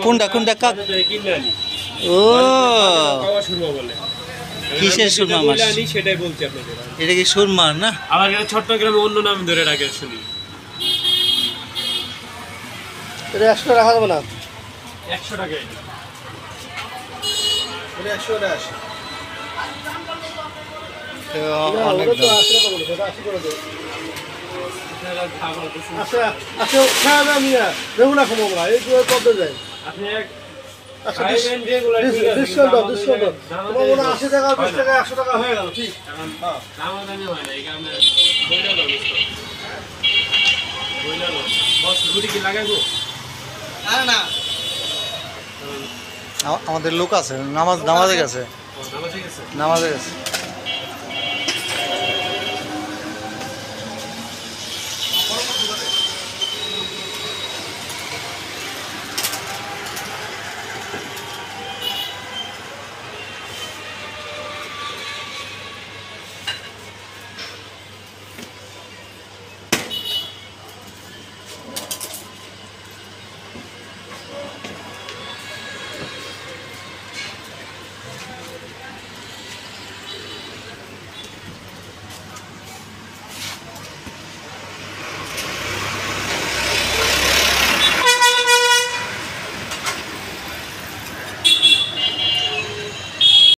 কোনটা কোনটা কাক? ও কিসের সুরমা মাছ? সেটাই বলছি আপনাদের। এটা কি সুরমা না? আবার এটা চট্টগ্রামে অন্য নাম ধরে ডাকে শুনি। এটা 100 টাকা রাখা যাবে না? 100 টাকা। এটা 100 টাকা আসে। অনেক তো দাম। 80 টাকা বলে, সেটা 80 করে দেয়। আচ্ছা আচ্ছা খাওয়া দাওয়া নিয়ে দেখুন না কমাবো না, এই কত যায়? আপনি এক আচ্ছা খাইবেন যেগুলো ঠিক আছে, ডিসকাউন্ট দাও, ডিসকাউন্ট দাও। দাম তোমার মনে হয় 80 টাকা 20 টাকা 100 টাকা হয়ে গেল, ঠিক? এখন দামাদামি হয় না, এই কারণে বইলা দাও দোস্ত। বইলা দাও। বস রুটি কি লাগাইবো? না আমাদের লোক আছে, নামাজে গেছে। নামাজে গেছে? নামাজে গেছে।